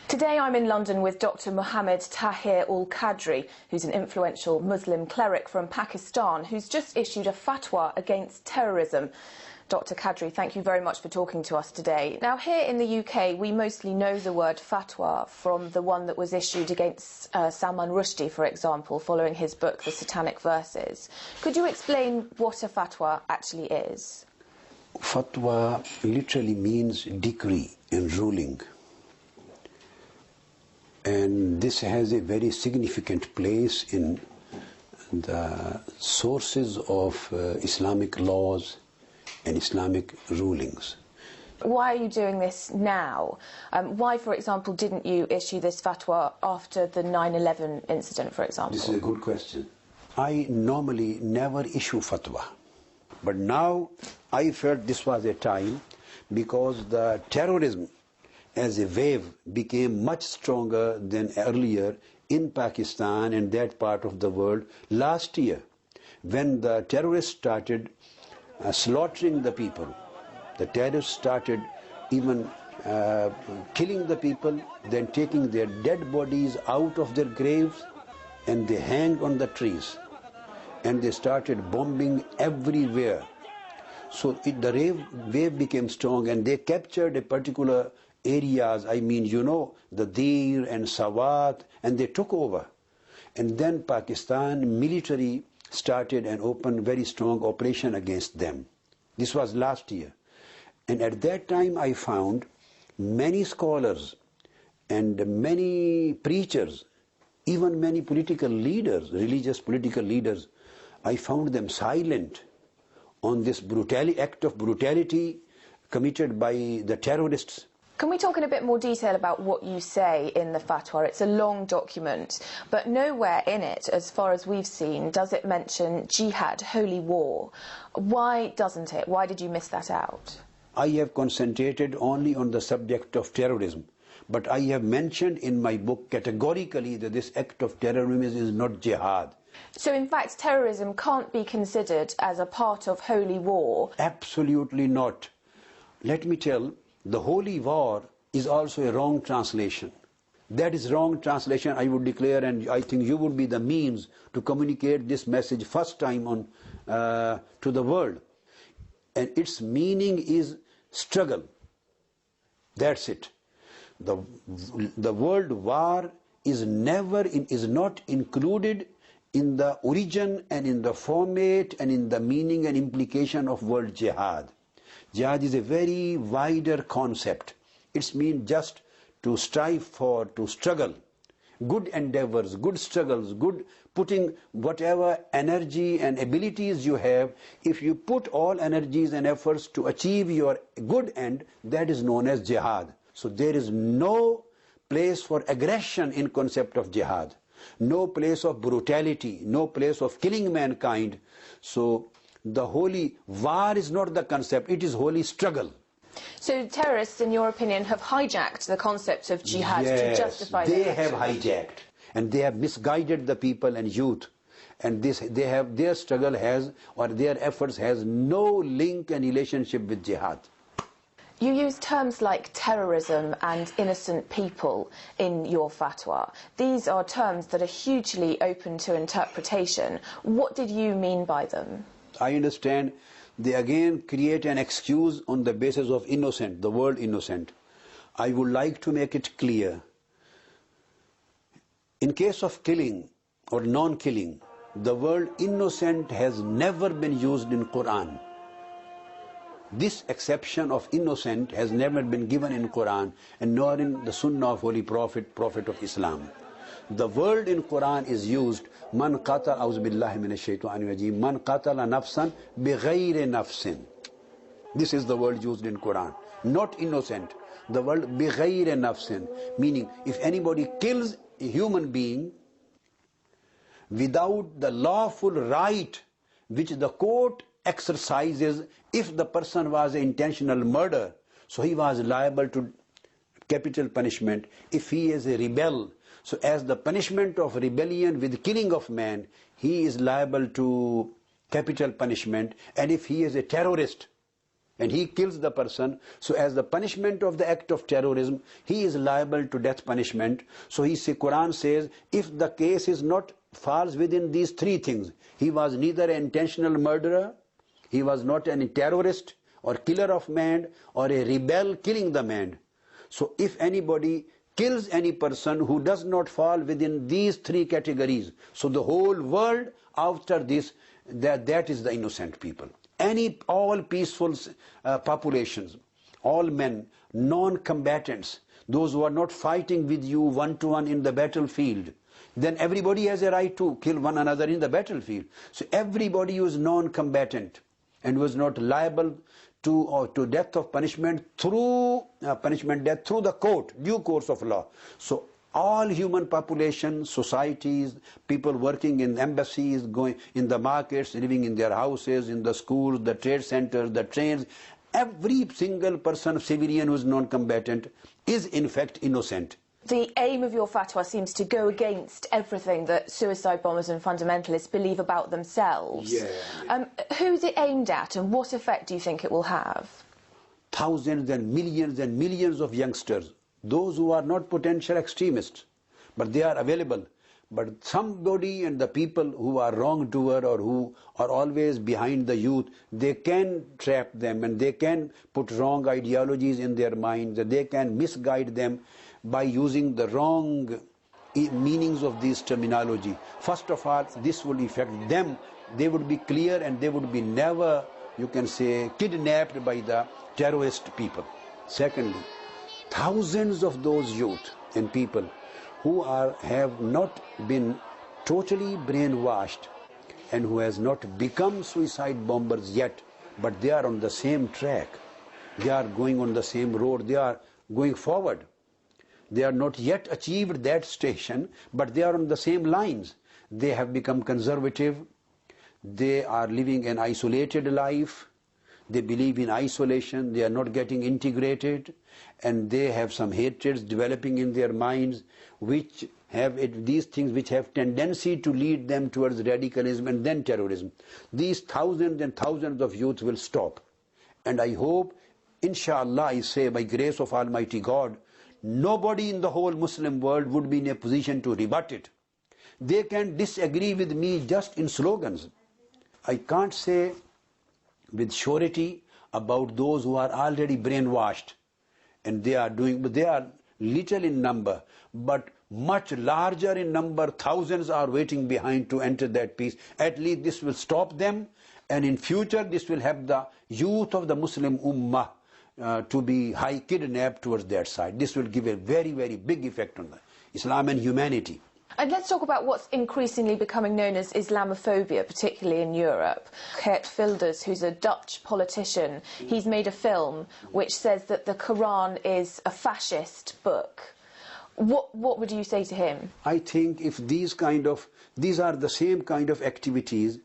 Today I'm in London with Dr. Mohammed Tahir al-Qadri, who's an influential Muslim cleric from Pakistan, who's just issued a fatwa against terrorism. Dr. Qadri, thank you very much for talking to us today. Now, here in the UK, we mostly know the word fatwa from the one that was issued against Salman Rushdie, for example, following his book, The Satanic Verses. Could you explain what a fatwa actually is? Fatwa literally means decree and ruling. And this has a very significant place in the sources of Islamic laws and Islamic rulings. Why are you doing this now? Why, for example, didn't you issue this fatwa after the 9/11 incident, for example? This is a good question. I normally never issue fatwa. But now I felt this was a time because the terrorism as a wave became much stronger than earlier in Pakistan and that part of the world last year, when the terrorists started slaughtering the people. The terrorists started even killing the people, then taking their dead bodies out of their graves, and they hanged on the trees, and they started bombing everywhere. So the wave became strong, and they captured a particular areas, the Dir and Sawat, and they took over. And then Pakistan military started an open, very strong operation against them. This was last year. And at that time I found many scholars and many preachers, even many political leaders, religious political leaders, I found them silent on this act of brutality committed by the terrorists. Can we talk in a bit more detail about what you say in the fatwa? It's a long document, but nowhere in it, as far as we've seen, does it mention jihad, holy war. Why doesn't it? Why did you miss that out? I have concentrated only on the subject of terrorism, but I have mentioned in my book categorically that this act of terrorism is not jihad. So in fact terrorism can't be considered as a part of holy war? Absolutely not. Let me tell, the holy war is also a wrong translation. That is wrong translation, I would declare, and I think you would be the means to communicate this message first time to the world. And its meaning is struggle. That's it. The word war is not included in the origin and in the format and in the meaning and implication of word jihad. Jihad is a very wider concept. It means just to strive for, to struggle. Good endeavors, good struggles, good putting whatever energy and abilities you have. If you put all energies and efforts to achieve your good end, that is known as jihad. So there is no place for aggression in concept of jihad. No place of brutality, no place of killing mankind. So the holy war is not the concept, it is holy struggle. So terrorists, in your opinion, have hijacked the concept of jihad to justify their actions? They have hijacked, and they have misguided the people and youth. And their struggle has, or their efforts has no link and relationship with jihad. You use terms like terrorism and innocent people in your fatwa. These are terms that are hugely open to interpretation. What did you mean by them? I understand they again create an excuse on the basis of innocent, the word innocent. I would like to make it clear. In case of killing or non-killing, the word innocent has never been used in Quran. This exception of innocent has never been given in Quran and nor in the Sunnah of Holy Prophet, Prophet of Islam. The word in Quran is used, man qatala, auzu billahi minash shaitanir rajeem, man qatala nafsan bighayri nafsin. This is the word used in Quran, not innocent. The word bighayri nafsin, meaning if anybody kills a human being without the lawful right which the court exercises, if the person was an intentional murder, so he was liable to capital punishment. If he is a rebel, so as the punishment of rebellion with killing of man, he is liable to capital punishment. And if he is a terrorist, and he kills the person, so as the punishment of the act of terrorism, he is liable to death punishment. So Quran says, if the case is not falls within these three things, he was neither an intentional murderer, he was not a terrorist or killer of man, or a rebel killing the man. So if anybody kills any person who does not fall within these three categories, so the whole world after this, that is the innocent people. All peaceful populations, all men, non-combatants, those who are not fighting with you one-to-one in the battlefield, then everybody has a right to kill one another in the battlefield. So everybody who is non-combatant and who is not liable to death of punishment through death through the court, due course of law. So all human population, societies, people working in embassies, going in the markets, living in their houses, in the schools, the trade centers, the trains, every single person, civilian who is non-combatant, is in fact innocent. The aim of your fatwa seems to go against everything that suicide bombers and fundamentalists believe about themselves. Yeah. Who's it aimed at, and what effect do you think it will have? Thousands and millions of youngsters, those who are not potential extremists, but they are available. But somebody and the people who are wrongdoer or who are always behind the youth, they can trap them and they can put wrong ideologies in their minds, and they can misguide them by using the wrong meanings of this terminology. First of all, this will affect them. They would be clear and they would be never, you can say, kidnapped by the terrorist people. Secondly, thousands of those youth and people who have not been totally brainwashed and who has not become suicide bombers yet, but they are on the same track. They are going on the same road. They are going forward. They are not yet achieved that station, but they are on the same lines. They have become conservative. They are living an isolated life. They believe in isolation. They are not getting integrated. And they have some hatreds developing in their minds, which have these things which have tendency to lead them towards radicalism and then terrorism. These thousands and thousands of youth will stop. And I hope, inshallah, I say, by grace of Almighty God, nobody in the whole Muslim world would be in a position to rebut it. They can disagree with me just in slogans. I can't say with surety about those who are already brainwashed, and they are little in number, but much larger in number. Thousands are waiting behind to enter that peace. At least this will stop them, and in future this will have the youth of the Muslim Ummah to be kidnapped towards that side. This will give a very, very big effect on Islam and humanity. And let's talk about what's increasingly becoming known as Islamophobia, particularly in Europe. Geert Wilders, who's a Dutch politician, he's made a film which says that the Quran is a fascist book. What would you say to him? I think if these are the same kind of activities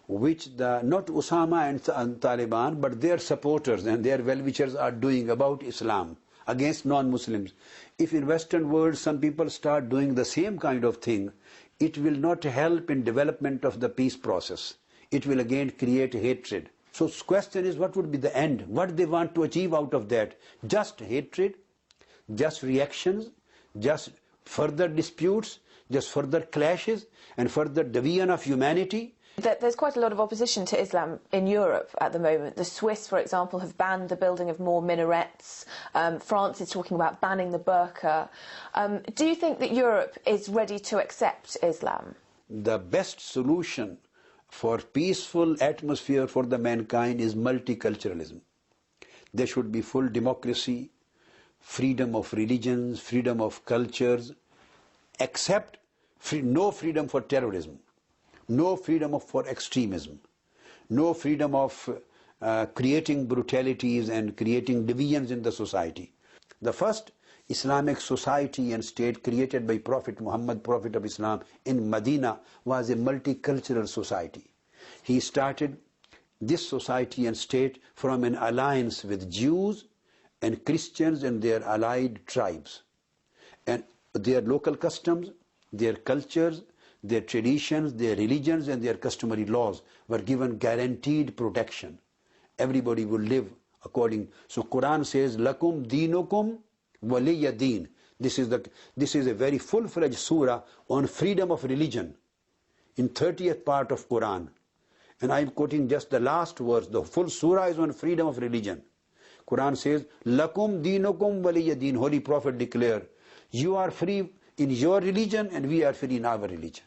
which not Osama and Taliban, but their supporters and their well-wishers are doing about Islam against non-Muslims. If in Western world some people start doing the same kind of thing, it will not help in development of the peace process. It will again create hatred. So the question is, what would be the end? What they want to achieve out of that? Just hatred, just reactions, just further disputes, just further clashes and further division of humanity. There's quite a lot of opposition to Islam in Europe at the moment. The Swiss, for example, have banned the building of more minarets. France is talking about banning the burqa. Do you think that Europe is ready to accept Islam? The best solution for peaceful atmosphere for the mankind is multiculturalism. There should be full democracy, freedom of religions, freedom of cultures, except no freedom for terrorism. No freedom for extremism, no freedom of creating brutalities and creating divisions in the society. The first Islamic society and state created by Prophet Muhammad, Prophet of Islam, in Medina was a multicultural society. He started this society and state from an alliance with Jews and Christians and their allied tribes. And their local customs, their cultures, their traditions, their religions and their customary laws were given guaranteed protection. Everybody would live So Quran says, Lakum dinukum waliya deen. This is a very full-fledged surah on freedom of religion in 30th part of Quran. And I'm quoting just the last verse. The full surah is on freedom of religion. Quran says, Lakum dinukum waliya deen. Holy Prophet declared, you are free in your religion and we are free in our religion.